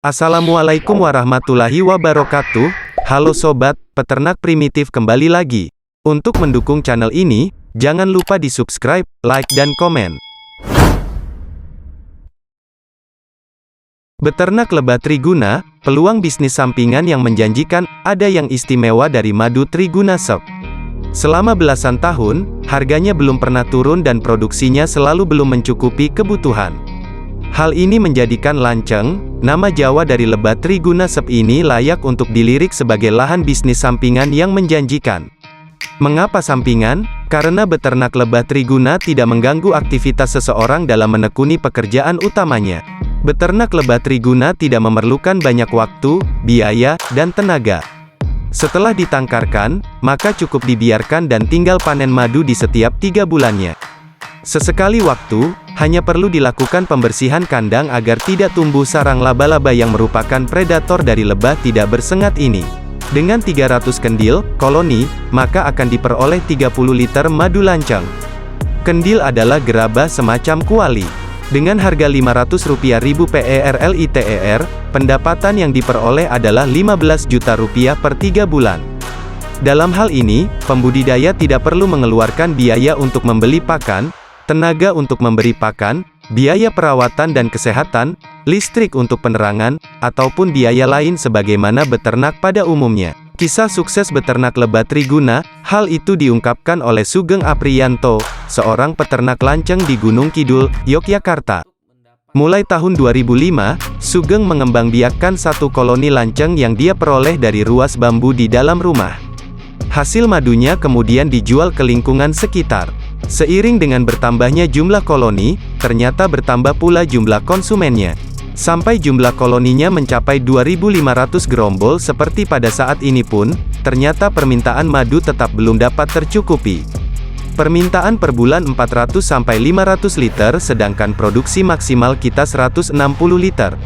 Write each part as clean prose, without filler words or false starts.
Assalamualaikum warahmatullahi wabarakatuh. Halo sobat, peternak primitif kembali lagi. Untuk mendukung channel ini, jangan lupa di subscribe, like dan komen. Beternak lebah triguna, peluang bisnis sampingan yang menjanjikan, ada yang istimewa dari madu triguna sep. Selama belasan tahun, harganya belum pernah turun dan produksinya selalu belum mencukupi kebutuhan. Hal ini menjadikan Lanceng, nama Jawa dari lebah triguna sep ini layak untuk dilirik sebagai lahan bisnis sampingan yang menjanjikan. Mengapa sampingan? Karena beternak lebah triguna tidak mengganggu aktivitas seseorang dalam menekuni pekerjaan utamanya. Beternak lebah triguna tidak memerlukan banyak waktu, biaya, dan tenaga. Setelah ditangkarkan, maka cukup dibiarkan dan tinggal panen madu di setiap 3 bulannya. Sesekali waktu, hanya perlu dilakukan pembersihan kandang agar tidak tumbuh sarang laba-laba yang merupakan predator dari lebah tidak bersengat ini. Dengan 300 kendil, koloni, maka akan diperoleh 30 liter madu lanceng. Kendil adalah gerabah semacam kuali. Dengan harga Rp500.000 per liter, pendapatan yang diperoleh adalah Rp15 juta per 3 bulan. Dalam hal ini, pembudidaya tidak perlu mengeluarkan biaya untuk membeli pakan, tenaga untuk memberi pakan, biaya perawatan dan kesehatan, listrik untuk penerangan, ataupun biaya lain sebagaimana beternak pada umumnya. Kisah sukses beternak lebah triguna, hal itu diungkapkan oleh Sugeng Apriyanto, seorang peternak lanceng di Gunung Kidul, Yogyakarta. Mulai tahun 2005, Sugeng mengembangbiakkan satu koloni lanceng yang dia peroleh dari ruas bambu di dalam rumah. Hasil madunya kemudian dijual ke lingkungan sekitar. Seiring dengan bertambahnya jumlah koloni, ternyata bertambah pula jumlah konsumennya. Sampai jumlah koloninya mencapai 2.500 gerombol seperti pada saat ini pun, ternyata permintaan madu tetap belum dapat tercukupi. Permintaan per bulan 400-500 liter sedangkan produksi maksimal kita 160 liter.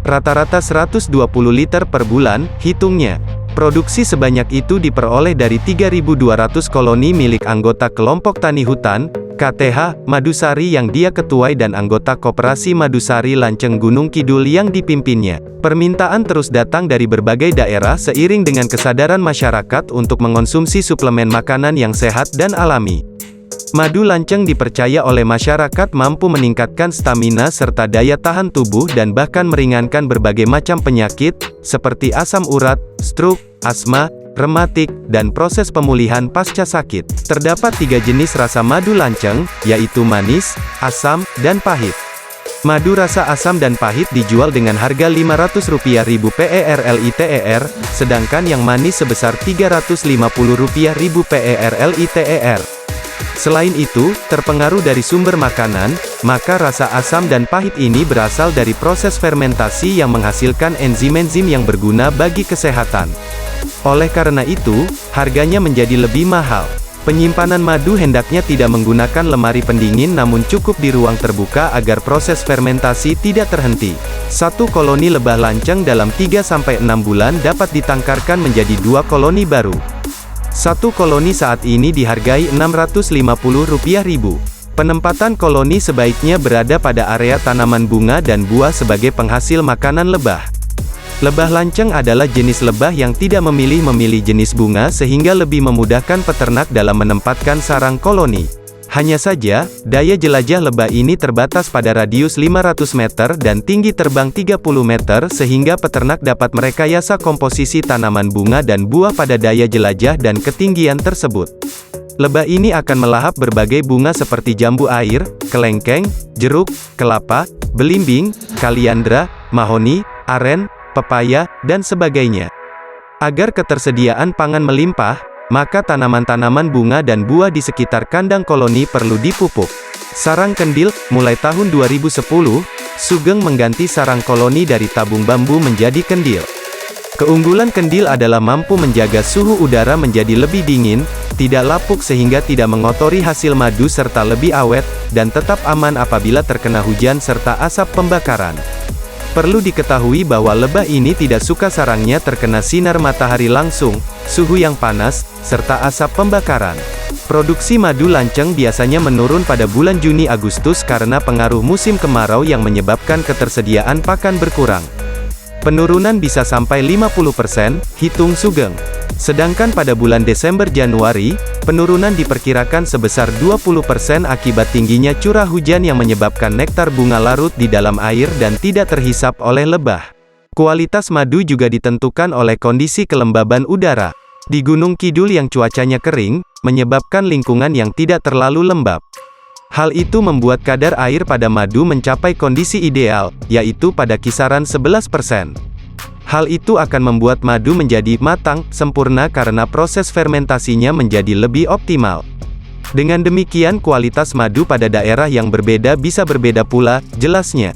Rata-rata 120 liter per bulan, hitungnya. Produksi sebanyak itu diperoleh dari 3.200 koloni milik anggota kelompok tani hutan, KTH, Madusari yang dia ketuai dan anggota Koperasi Madusari Lanceng Gunung Kidul yang dipimpinnya. Permintaan terus datang dari berbagai daerah seiring dengan kesadaran masyarakat untuk mengonsumsi suplemen makanan yang sehat dan alami. Madu lanceng dipercaya oleh masyarakat mampu meningkatkan stamina serta daya tahan tubuh dan bahkan meringankan berbagai macam penyakit, seperti asam urat, stroke, asma, rematik, dan proses pemulihan pasca sakit. Terdapat 3 jenis rasa madu lanceng, yaitu manis, asam, dan pahit. Madu rasa asam dan pahit dijual dengan harga Rp500.000 per liter, sedangkan yang manis sebesar Rp350.000 per liter. Selain itu, terpengaruh dari sumber makanan, maka rasa asam dan pahit ini berasal dari proses fermentasi yang menghasilkan enzim-enzim yang berguna bagi kesehatan. Oleh karena itu, harganya menjadi lebih mahal. Penyimpanan madu hendaknya tidak menggunakan lemari pendingin namun cukup di ruang terbuka agar proses fermentasi tidak terhenti. Satu koloni lebah lanceng dalam 3-6 bulan dapat ditangkarkan menjadi 2 koloni baru. Satu koloni saat ini dihargai Rp650.000. Penempatan koloni sebaiknya berada pada area tanaman bunga dan buah sebagai penghasil makanan lebah. Lebah lanceng adalah jenis lebah yang tidak memilih jenis bunga sehingga lebih memudahkan peternak dalam menempatkan sarang koloni. Hanya saja, daya jelajah lebah ini terbatas pada radius 500 meter dan tinggi terbang 30 meter sehingga peternak dapat merekayasa komposisi tanaman bunga dan buah pada daya jelajah dan ketinggian tersebut. Lebah ini akan melahap berbagai bunga seperti jambu air, kelengkeng, jeruk, kelapa, belimbing, kaliandra, mahoni, aren, pepaya, dan sebagainya. Agar ketersediaan pangan melimpah, maka tanaman-tanaman bunga dan buah di sekitar kandang koloni perlu dipupuk. Sarang kendil, mulai tahun 2010, Sugeng mengganti sarang koloni dari tabung bambu menjadi kendil. Keunggulan kendil adalah mampu menjaga suhu udara menjadi lebih dingin, tidak lapuk sehingga tidak mengotori hasil madu serta lebih awet, dan tetap aman apabila terkena hujan serta asap pembakaran. Perlu diketahui bahwa lebah ini tidak suka sarangnya terkena sinar matahari langsung, suhu yang panas, serta asap pembakaran. Produksi madu lanceng biasanya menurun pada bulan Juni-Agustus karena pengaruh musim kemarau yang menyebabkan ketersediaan pakan berkurang. Penurunan bisa sampai 50%, hitung Sugeng. Sedangkan pada bulan Desember-Januari, penurunan diperkirakan sebesar 20% akibat tingginya curah hujan yang menyebabkan nektar bunga larut di dalam air dan tidak terhisap oleh lebah. Kualitas madu juga ditentukan oleh kondisi kelembaban udara. Di Gunung Kidul yang cuacanya kering, menyebabkan lingkungan yang tidak terlalu lembab. Hal itu membuat kadar air pada madu mencapai kondisi ideal, yaitu pada kisaran 11%. Hal itu akan membuat madu menjadi matang, sempurna karena proses fermentasinya menjadi lebih optimal. Dengan demikian kualitas madu pada daerah yang berbeda bisa berbeda pula, jelasnya.